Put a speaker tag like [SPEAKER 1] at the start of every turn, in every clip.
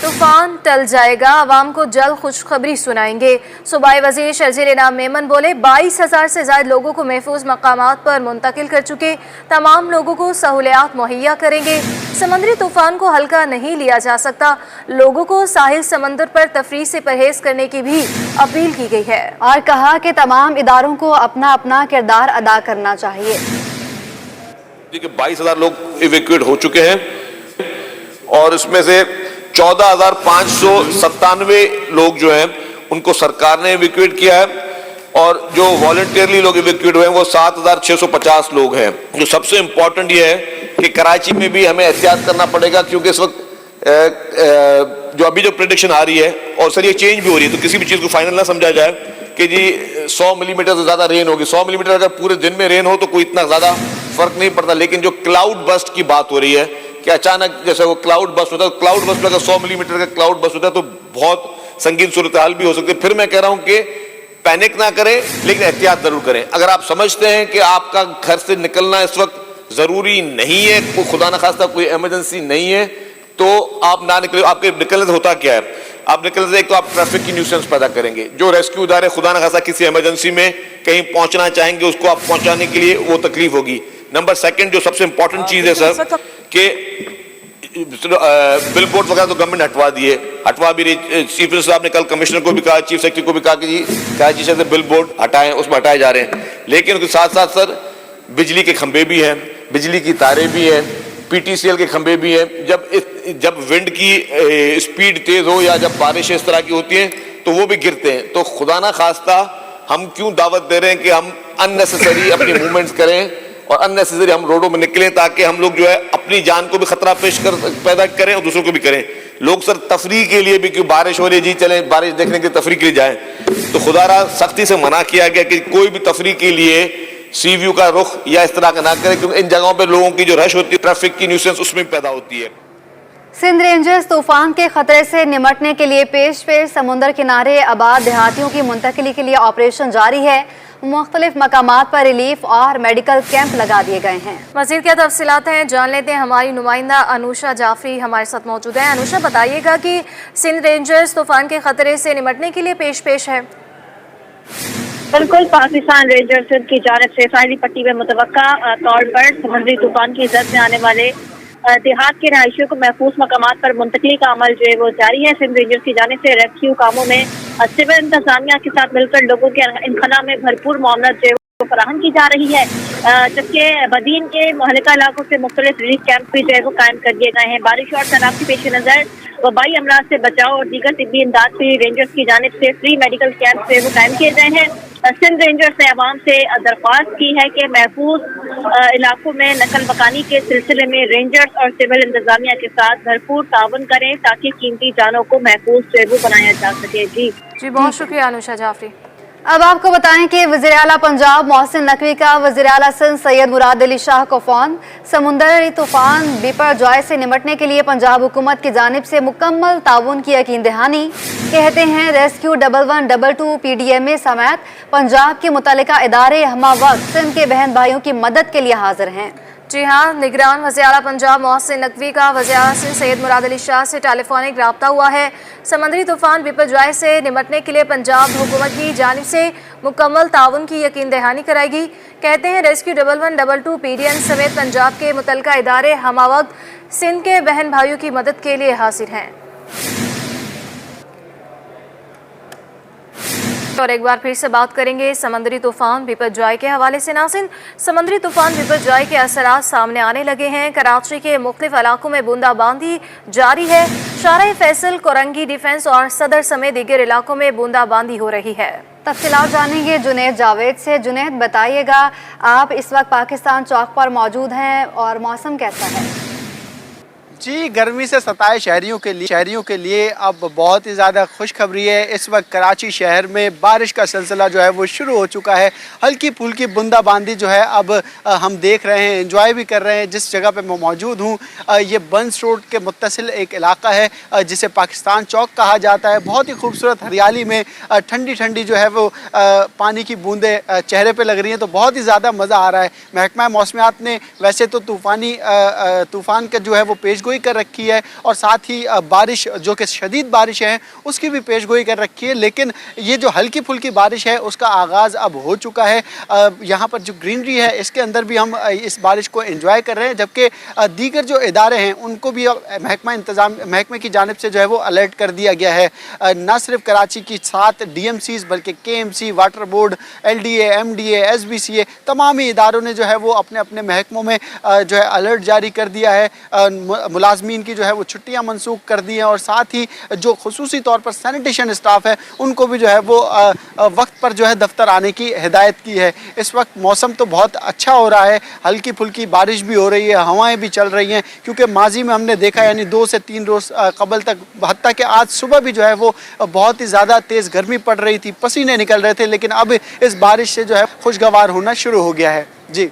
[SPEAKER 1] तूफान टल जाएगा, आवाम को जल्द खुशखबरी सुनाएंगे। सूबाई वजीर शर्जील इनाम मेमन बोले 22,000 से ज्यादा लोगों को महफूज मकामात पर मुंतकिल कर चुके, तमाम लोगों को सहूलियात मुहैया करेंगे। समंदरी तूफान को हल्का नहीं लिया जा सकता, लोगों को साहिल समंदर पर तफरीह से परहेज करने की भी अपील की गई है
[SPEAKER 2] और कहा कि तमाम इदारों को अपना अपना किरदार अदा करना चाहिए।
[SPEAKER 3] 22,000 लोग इवैक्यूएट हो चुके हैं और इसमें से 14,597 लोग जो हैं उनको सरकार ने इवैक्यूएट किया है और जो वॉलंटियरली लोग इवैक्यूएट हुए हैं वो 7,650 लोग हैं। जो सबसे इम्पोर्टेंट ये है कि कराची में भी हमें एहतियात करना पड़ेगा, क्योंकि इस वक्त जो अभी जो प्रेडिक्शन आ रही है और सर ये चेंज भी हो रही है, तो किसी भी चीज़ को फाइनल ना समझा जाए कि जी 100 मिलीमीटर से ज़्यादा रेन होगी। 100 मिलीमीटर अगर पूरे दिन में रेन हो तो कोई इतना ज़्यादा फर्क नहीं पड़ता, लेकिन जो क्लाउड बस्ट की बात हो रही है कि अचानक जैसे वो क्लाउड बस्ट होता है, क्लाउड बस्ट में अगर 100 मिलीमीटर का क्लाउड बस्ट होता है तो बहुत संगीन सूरत हाल भी हो सकती है। फिर मैं कह रहा हूं कि पैनिक ना करें, लेकिन एहतियात जरूर करें। अगर आप समझते हैं कि आपका घर से निकलना इस वक्त जरूरी नहीं है, कोई खुदा न खास्ता कोई इमरजेंसी नहीं है, तो आप ना निकले। आपके निकलने से होता क्या है, आप निकलने से एक तो आप ट्रैफिक की न्यूसेंस पैदा करेंगे। जो रेस्क्यू इदारे खुदा न खास्ता किसी इमरजेंसी में कहीं पहुंचना चाहेंगे उसको आप पहुंचाने के लिए वो तकलीफ होगी। नंबर सेकंड जो सबसे इंपॉर्टेंट चीज है सर कि बिल बोर्ड वगैरह तो गवर्नमेंट हटवा भी रही। चीफ मिनिस्टर साहब ने कल कमिश्नर को भी कहा, चीफ सेक्रेटरी को भी कहा कि जी कराची से बिल बोर्ड हटाएं, उसमें हटाए जा रहे हैं। लेकिन उसके साथ साथ सर बिजली के खंभे भी हैं, बिजली की तारें भी हैं, पीटीसीएल के खंभे भी हैं। जब विंड की स्पीड तेज हो या जब बारिश इस तरह की होती है तो वो भी गिरते हैं। तो खुदा ना खास्ता हम क्यों दावत दे रहे हैं कि हम अननेसेसरी अपनी मूवमेंट्स करें और अननेसेसरी हम रोडों में निकलें, ताकि हम लोग जो है अपनी जान को भी खतरा पैदा करें और दूसरों को भी करें। लोग सर तफरीह के लिए भी, क्यों बारिश हो रही है जी चलें बारिश देखने के तफरीह के लिए जाएं, तो खुदारा सख्ती से मना किया गया कि कोई भी तफरीह के लिए सी व्यू का रुख या इस तरह का ना करें, क्योंकि इन जगहों पे लोगों की जो रश होती है, ट्रैफिक की न्यूसेंस उसमें पैदा होती है।
[SPEAKER 2] सिंध रेंजर्स तूफान के खतरे से निमटने के लिए पेश समुंदर किनारे आबाद देहातियों की मुंतकिली के लिए ऑपरेशन जारी है। मुख्तलिफ मकामात पर रिलीफ और मेडिकल कैंप लगा दिए गए हैं।
[SPEAKER 1] मज़ीद क्या तफसीलात हैं जान लेते हैं, हमारी नुमाइंदा अनुषा जाफरी हमारे साथ मौजूद है। अनुषा, बताइएगा कि सिंध रेंजर्स तूफान के खतरे से निमटने के लिए पेश है।
[SPEAKER 4] बिल्कुल, पाकिस्तान रेंजर्स सिंध की जानिब से साहिली पट्टी में मुतवक्का तौर पर समुद्री तूफान की जद में आने वाले देहात के रहायशियों को महफूज मकामात पर मुंतकली का अमल जो है वो जारी है। सिंध रेंजर्स की जानिब से रेस्क्यू कामों में सिविल इंतजामिया के साथ मिलकर लोगों के इनखला में भरपूर मामलत जो है वो फराहम की जा रही है, जबकि बदीन के मुहल्लिका इलाकों से मुख्तलिफ रिलीफ कैंप भी जो है वो कायम कर दिए गए हैं। बारिश और सैलाब के पेश नज़र वबाई अमराज से बचाव और दीगर तिब्बी इमदाद के रेंजर्स की जानिब से फ्री मेडिकल कैंप जो है वो कायम किए गए हैं। सिंध रेंजर्स ने आवाम से दरख्वास्त की है कि महफूज इलाकों में नकल मकानी के सिलसिले में रेंजर्स और सिविल इंतजामिया के साथ भरपूर ताउन करें, ताकि कीमती जानों को महफूज जो है वो बनाया जा सके। जी
[SPEAKER 1] बहुत शुक्रिया अनुषा जाफरी।
[SPEAKER 2] अब आपको बताएं कि वज़ीर आला पंजाब मोहसिन नकवी का वज़ीर आला सिंध सैयद मुराद अली शाह को फ़ोन। समुंदरी तूफान बिपरजॉय से निमटने के लिए पंजाब हुकूमत की जानिब से मुकम्मल ताउन की यकीन दहानी। कहते हैं रेस्क्यू 1122 PDMA समेत पंजाब के मुतल्लिका इदारे हमा वक्त सिंध के बहन भाइयों की मदद के लिए हाजिर हैं।
[SPEAKER 1] जी हाँ, निगरान वज़ीर आला पंजाब मोहसिन नकवी का वज़ीर आला सिंध सैयद मुराद अली शाह से टेलीफोनिक रब्ता हुआ है। समंदरी तूफान बिपरजॉय से निमटने के लिए पंजाब हुकूमत की जानिब से मुकम्मल ताउन की यकीन दहानी कराएगी। कहते हैं रेस्क्यू 1122 PDM समेत पंजाब के मुतल्लिका इदारे हमा वक्त सिंध के बहन भाइयों की मदद के लिए हाजिर हैं। और एक बार फिर से बात करेंगे समंदरी तूफान बिपरजॉय के हवाले से। नाज़रीन, समंदरी तूफान बिपरजॉय के असरात सामने आने लगे हैं। कराची के मुख्तलिफ इलाकों में बूंदाबांदी जारी है। शारा फैसल, कोरंगी, डिफेंस और सदर समेत दीगर इलाकों में बूंदाबांदी हो रही है।
[SPEAKER 2] तफसीलात जानेंगे जुनैद जावेद से। जुनैद, बताइएगा, आप इस वक्त पाकिस्तान चौक पर मौजूद हैं और मौसम कैसा है?
[SPEAKER 5] जी, गर्मी से सताए शहरियों के लिए अब बहुत ही ज़्यादा खुशखबरी है। इस वक्त कराची शहर में बारिश का सिलसिला जो है वो शुरू हो चुका है। हल्की फुल्की बूंदाबांदी जो है अब हम देख रहे हैं, एंजॉय भी कर रहे हैं। जिस जगह पे मैं मौजूद हूँ ये बंस रोड के मुत्तसिल एक इलाका है जिसे पाकिस्तान चौक कहा जाता है। बहुत ही खूबसूरत हरियाली में ठंडी ठंडी जो है वो पानी की बूंदें चेहरे पर लग रही हैं, तो बहुत ही ज़्यादा मज़ा आ रहा है। महकमा मौसमियात ने वैसे तो तूफ़ान का जो है वो पेशगोई पेशगोई कर रखी है और साथ ही बारिश जो कि शदीद बारिश है उसकी भी पेशगोई कर रखी है। लेकिन ये जो हल्की फुल्की बारिश है उसका आगाज़ अब हो चुका है। यहाँ पर जो ग्रीनरी है इसके अंदर भी हम इस बारिश को एंजॉय कर रहे हैं, जबकि दीगर जो इदारे हैं उनको भी महकमे की जानिब से जो है वो अलर्ट कर दिया गया है। न सिर्फ कराची की 7 DMCs बल्कि KMC, water board, LDA, MDA, SBCA तमाम ही इदारों ने जो है वो अपने अपने महकमों में जो है अलर्ट जारी कर दिया है। मुलाजमीन की जो है वो छुट्टियां मनसूख कर दी हैं और साथ ही जो खुसूसी तौर पर सैनिटेशन स्टाफ है उनको भी जो है वो वक्त पर जो है दफ्तर आने की हिदायत की है। इस वक्त मौसम तो बहुत अच्छा हो रहा है, हल्की फुल्की बारिश भी हो रही है, हवाएं भी चल रही हैं, क्योंकि माजी में हमने देखा यानी 2 से 3 रोज़ कबल तक, हत्ता कि आज सुबह भी जो है वो बहुत ही ज़्यादा तेज़ गर्मी पड़ रही थी, पसीने निकल रहे थे, लेकिन अब इस बारिश से जो है खुशगवार होना शुरू हो गया है। जी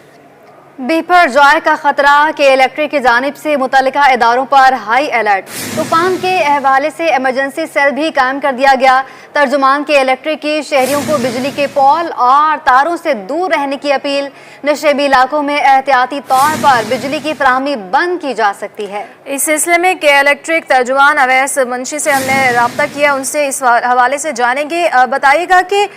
[SPEAKER 2] बिपरजॉय का खतरा के इलेक्ट्रिक की जानिब से मुतल्लिका इदारों पर हाई अलर्ट। तूफान के हवाले से इमरजेंसी सेल भी कायम कर दिया गया। तर्जुमान के इलेक्ट्रिक की शहरियों को बिजली के पोल और तारों से दूर रहने की अपील। नशेबी इलाकों में एहतियाती तौर पर बिजली की फराहमी बंद की जा सकती है।
[SPEAKER 1] इस सिलसिले में के इलेक्ट्रिक तर्जुमान अवैस मुंशी से हमने रब्ता किया, उनसे इस हवाले से जानेंगे। बताइएगा कि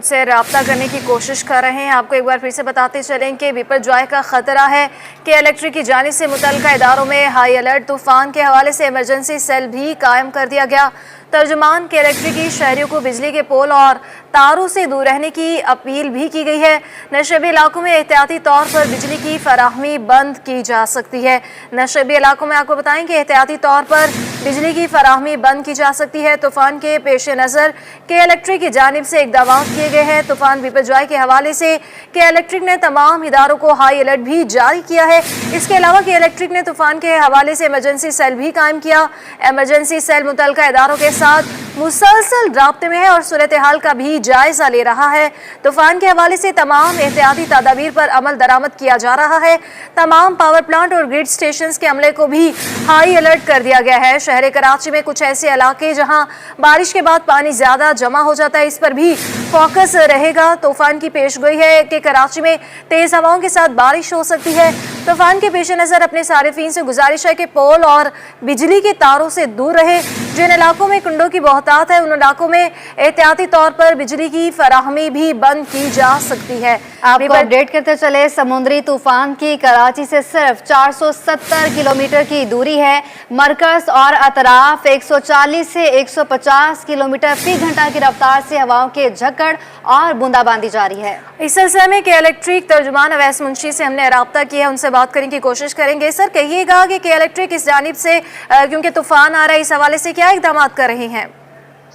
[SPEAKER 1] से रब्ता करने की कोशिश कर रहे हैं। आपको एक बार फिर से बताते चलें कि बिपरजॉय का ख़तरा है कि इलेक्ट्रिक की जानिब से मुतल्लिका इदारों में हाई अलर्ट। तूफ़ान के हवाले से इमरजेंसी सेल भी कायम कर दिया गया। तर्जुमान के इलेक्ट्रिक की शहरियों को बिजली के पोल और तारों से दूर रहने की अपील भी की गई है। नशेबी इलाकों में एहतियाती तौर पर बिजली की फराहमी बंद की जा सकती है। नशेबी इलाकों में आपको बताएं कि एहतियाती तौर पर बिजली की फराहमी बंद की जा सकती है। तूफ़ान के पेश नज़र के इलेक्ट्रिक की जानिब से इक़दामात किए गए हैं। तूफ़ान बिपरजॉय के हवाले से के इलेक्ट्रिक ने तमाम इदारों को हाई अलर्ट भी जारी किया है। इसके अलावा के इलेक्ट्रिक ने तूफ़ान के हवाले से इमरजेंसी सेल भी कायम किया। इमरजेंसी सेल मुतल्लिका इदारों के साथ मुसलसल राब्ते में है और सूरत हाल का भी जायजा ले रहा है। तूफान के हवाले से तमाम एहतियाती तदाबीर पर अमल दरामद किया जा रहा है। तमाम पावर प्लांट और ग्रिड स्टेशंस के अमले को भी हाई अलर्ट कर दिया गया है। शहर कराची में कुछ ऐसे इलाके जहां बारिश के बाद पानी ज्यादा जमा हो जाता है, इस पर भी फोकस रहेगा। तूफान की पेशगोई है कि कराची में तेज हवाओं के साथ बारिश हो सकती है। तूफान के पेश नज़र अपने सारिफीन से गुजारिश है कि पोल और बिजली के तारों से दूर रहे। जिन इलाकों में कुंडों की बहुतात है उन इलाकों में एहतियाती तौर पर बिजली की फराहमी भी बंद की जा सकती है।
[SPEAKER 2] आपको अपडेट करते चले, समुद्री तूफान की कराची से सिर्फ 470 किलोमीटर की दूरी है। मरकज और अतराफ 140 से 150 किलोमीटर फी घंटा की रफ्तार से हवाओं के झक्कड़ और बूंदाबांदी जारी है।
[SPEAKER 1] इस सिलसिले में के इलेक्ट्रिक तर्जुमान अवैस मुंशी से हमने रब्ता किया, उनसे बात करने की कोशिश करेंगे। सर, कहिएगा कि के इलेक्ट्रिक इस जानिब से क्योंकि तूफान आ रहा है, इस हवाले से क्या इक़दाम कर रहे हैं?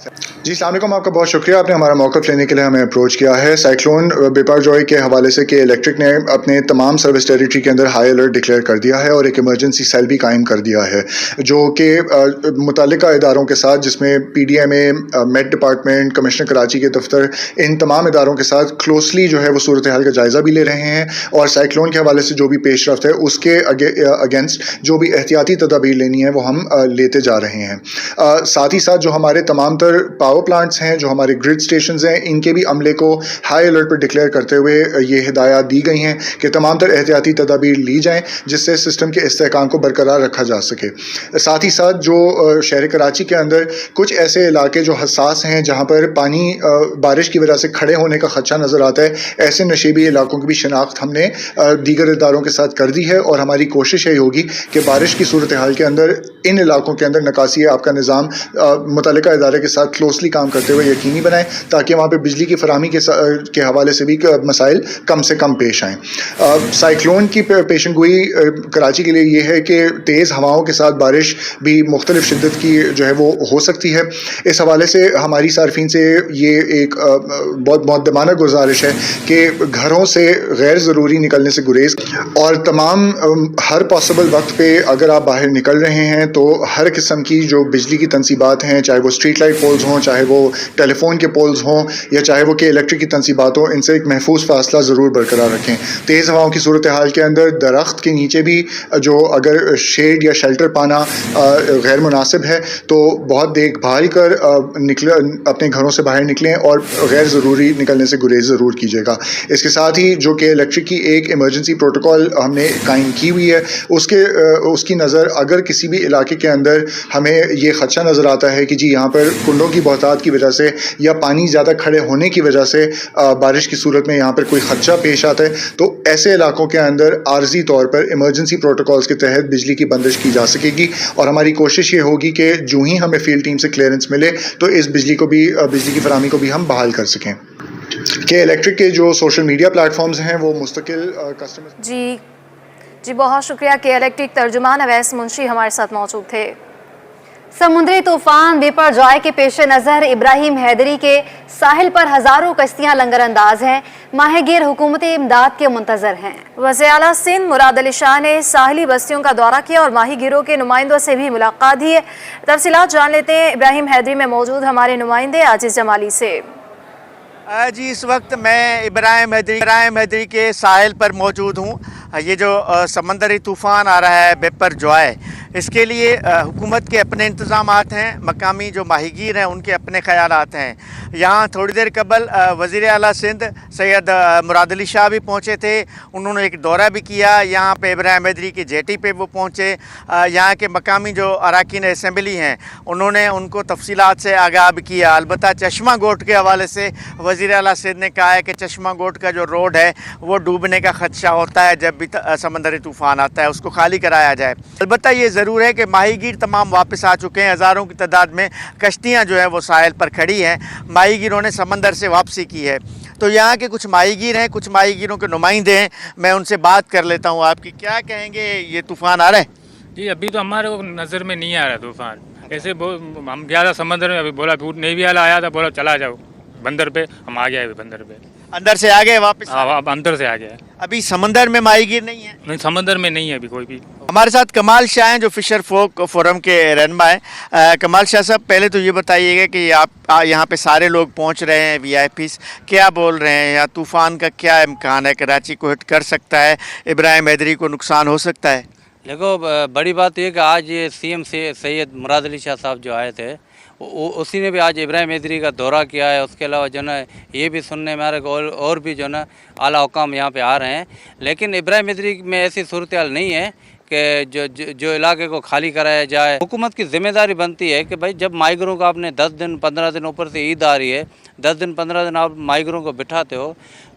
[SPEAKER 6] जी अस्सलाम वालेकुम, आपका बहुत शुक्रिया, आपने हमारा मौक़िफ़ लेने के लिए हमें अप्रोच किया है। साइक्लोन बिपरजॉय के हवाले से के इलेक्ट्रिक ने अपने तमाम सर्विस टेरिटरी के अंदर हाई अलर्ट डिक्लेयर कर दिया है और एक इमरजेंसी सेल भी कायम कर दिया है, जो कि मुतल्लिका इदारों के साथ, जिसमें PDMA, met department, commissioner Karachi के दफ्तर, इन तमाम इदारों के साथ क्लोजली जो है वो सूरत हाल का जायज़ा भी ले रहे हैं और साइक्लोन के हवाले से जो भी पेश रफ्त है उसके अगेंस्ट जो भी एहतियाती तदाबीर लेनी है वो हम लेते जा रहे हैं। साथ ही साथ जो हमारे तमाम पावर प्लांट्स हैं, जो हमारे ग्रिड स्टेशंस हैं, इनके भी अमले को हाई अलर्ट पर डिक्लेयर करते हुए ये हिदायत दी गई हैं कि तमाम तर एहतियाती तदाबीर ली जाएं जिससे सिस्टम के इस्तेहकाम को बरकरार रखा जा सके। साथ ही साथ जो शहर कराची के अंदर कुछ ऐसे इलाके जो हसास हैं जहाँ पर पानी बारिश की वजह से खड़े होने का खदशा नज़र आता है, ऐसे नशेबी इलाकों की भी शनाख्त हमने दीगर इदारों के साथ कर दी है और हमारी कोशिश यही होगी कि बारिश की सूरत हाल के अंदर इन इलाकों के अंदर नकासी आपका निज़ाम मुतल्लिका इदारे के साथ क्लोजली काम करते हुए यकीनी बनाएं ताकि वहाँ पे बिजली की फराहमी के हवाले से भी मसाइल कम से कम पेश आएँ। साइक्लोन की पेशनगोई कराची के लिए ये है कि तेज़ हवाओं के साथ बारिश भी मुख्तलिफ शिद्दत की जो है वो हो सकती है। इस हवाले से हमारी सार्फिन से ये एक बहुत मुअद्दबाना गुजारिश है कि घरों से गैर ज़रूरी निकलने से गुरेज और तमाम हर पॉसिबल वक्त पे अगर आप बाहर निकल रहे हैं तो हर किस्म की जो बिजली की तनसीबात हैं, चाहे वो स्ट्रीट लाइट پولز ہوں, چاہے وہ ٹیلی فون کے پولز ہوں, یا چاہے وہ کہ الیکٹرک کی تنصیبات ہوں, ان سے ایک محفوظ فاصلہ ضرور برقرار رکھیں. تیز ہواؤں کی صورتحال کے اندر درخت کے نیچے بھی جو اگر شیڈ یا شیلٹر پانا غیر مناسب ہے تو بہت دیکھ بھال کر اپنے گھروں سے باہر نکلیں اور غیر ضروری نکلنے سے گریز ضرور کیجیے گا. اس کے ساتھ ہی جو کہ الیکٹرک کی ایک ایمرجنسی پروٹوکول ہم نے قائم کی ہوئی ہے, اس کی نظر اگر کسی بھی علاقے کے اندر ہمیں یہ خدشہ نظر آتا ہے کہ جی یہاں پر کنڈوں کی بہتات کی وجہ سے یا پانی زیادہ کھڑے ہونے کی وجہ سے بارش کی صورت میں یہاں پر کوئی خدشہ پیش آتا ہے, تو ایسے علاقوں کے اندر عارضی طور پر ایمرجنسی پروٹوکولز کے تحت بجلی کی بندش کی جا سکے گی. اور ہماری کوشش یہ ہوگی کہ جو ہی ہمیں فیلڈ ٹیم سے کلیئرنس ملے تو اس بجلی کی فراہمی کو بھی ہم بحال کر سکیں. کہ الیکٹرک کے جو سوشل میڈیا پلیٹ فارمز ہیں وہ مستقل کسٹمر
[SPEAKER 1] جی بہت شکریہ. کہ الیکٹرک ترجمان اویس منشی ہمارے ساتھ موجود تھے.
[SPEAKER 2] سمندری طوفان بیپر جوائے کے پیش نظر ابراہیم حیدری کے ساحل پر ہزاروں کشتیاں لنگر انداز ہیں. ماہی گیر حکومتی امداد کے منتظر ہیں.
[SPEAKER 1] وزیر اعلیٰ سندھ مراد علی شاہ نے ساحلی بستیوں کا دورہ کیا اور ماہی گیروں کے نمائندوں سے بھی ملاقات کی ہے. تفصیلات جان لیتے ہیں ابراہیم حیدری میں موجود ہمارے نمائندے عاجز جمالی سے.
[SPEAKER 5] جی اس وقت میں ابراہیم حیدری کے ساحل پر موجود ہوں. یہ جو سمندری طوفان آ رہا ہے بیپر جوائے, اس کے لیے حکومت کے اپنے انتظامات ہیں, مقامی جو ماہی گیر ہیں ان کے اپنے خیالات ہیں. یہاں تھوڑی دیر قبل وزیر اعلیٰ سندھ سید مراد علی شاہ بھی پہنچے تھے. انہوں نے ایک دورہ بھی کیا یہاں پہ, ابراہیم حیدری کی جیٹی پہ وہ پہنچے. یہاں کے مقامی جو اراکین اسمبلی ہیں انہوں نے ان کو تفصیلات سے آگاہ بھی کیا. البتہ چشمہ گوٹ کے حوالے سے وزیر اعلیٰ سندھ نے کہا ہے کہ چشمہ گوٹ کا جو روڈ ہے وہ ڈوبنے کا خدشہ ہوتا ہے جب بھی سمندری طوفان آتا ہے, اس کو خالی کرایا جائے. البتہ یہ ضرور ہے کہ ماہی گیر تمام واپس آ چکے ہیں. ہزاروں کی تعداد میں کشتیاں جو ہیں وہ ساحل پر کھڑی ہیں. ماہی گیروں نے سمندر سے واپسی کی ہے. تو یہاں کے کچھ ماہی گیر ہیں, کچھ ماہی گیروں کے نمائندے ہیں, میں ان سے بات کر لیتا ہوں. آپ کی کیا کہیں گے, یہ طوفان آ رہا ہے؟
[SPEAKER 7] جی ابھی تو ہمارے نظر میں نہیں آ رہا طوفان. ایسے ہم گیا تھا سمندر میں, ابھی بولا نیوی والا آیا تھا, بولا چلا جاؤ بندر پہ. ہم آ گئے ابھی بندر پہ.
[SPEAKER 5] اندر سے آ گئے واپس؟
[SPEAKER 7] ہاں اب اندر سے آ گیا.
[SPEAKER 5] ابھی سمندر میں ماہی گیر نہیں ہے؟
[SPEAKER 7] نہیں سمندر میں نہیں ہے ابھی کوئی بھی.
[SPEAKER 5] ہمارے ساتھ کمال شاہ ہیں جو فشر فوک فورم کے رہنما ہیں. کمال شاہ صاحب, پہلے تو یہ بتائیے گا کہ آپ یہاں پہ سارے لوگ پہنچ رہے ہیں, وی آئی پیز کیا بول رہے ہیں, یا طوفان کا کیا امکان ہے, کراچی کو ہٹ کر سکتا ہے, ابراہیم حیدری کو نقصان ہو سکتا ہے؟
[SPEAKER 8] دیکھو بڑی بات یہ کہ آج یہ سی ایم سید مراد علی شاہ صاحب جو آئے تھے اسی نے بھی آج ابراہیم حیدری کا دورہ کیا ہے. اس کے علاوہ جو ہے یہ بھی سننے میں آ رہا ہے اور بھی جو ہے نا اعلیٰ حکام یہاں پہ آ رہے ہیں. لیکن ابراہیم حیدری میں ایسی صورتحال نہیں ہے کہ جو علاقے کو خالی کرایا جائے. حکومت کی ذمہ داری بنتی ہے کہ بھائی جب مائیگروں کو آپ نے 10 دن 15 دن اوپر سے عید آ رہی ہے, 10 دن 15 دن آپ مائیگروں کو بٹھاتے ہو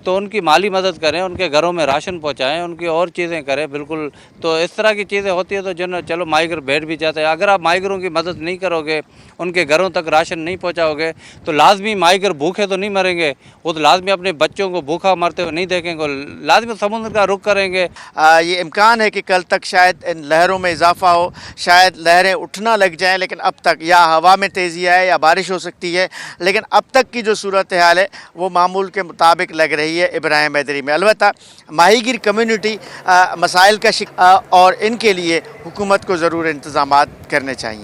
[SPEAKER 8] تو ان کی مالی مدد کریں, ان کے گھروں میں راشن پہنچائیں, ان کی اور چیزیں کریں. بالکل تو اس طرح کی چیزیں ہوتی ہے تو جو نا چلو مائیگر بیٹھ بھی جاتے ہیں. اگر آپ مائیگروں کی مدد نہیں کرو گے, ان کے گھروں تک راشن نہیں پہنچاؤ گے تو لازمی مائیگر بھوکے تو نہیں مریں گے, وہ تو لازمی اپنے بچوں کو بھوکا مرتے ہوئے نہیں دیکھیں گے, لازمی سمندر کا رخ کریں گے.
[SPEAKER 5] یہ امکان ہے کہ کل تک شاید ان لہروں میں اضافہ ہو, شاید لہریں اٹھنا لگ جائیں, لیکن اب تک یا ہوا میں تیزی ہے یا بارش ہو سکتی ہے, لیکن اب تک کی جو صورتحال ہے وہ معمول کے مطابق لگ رہی ہے ابراہیم حیدری میں. البتہ ماہی گیر کمیونٹی مسائل کا اور ان کے لیے حکومت کو ضرور انتظامات کرنے چاہیے.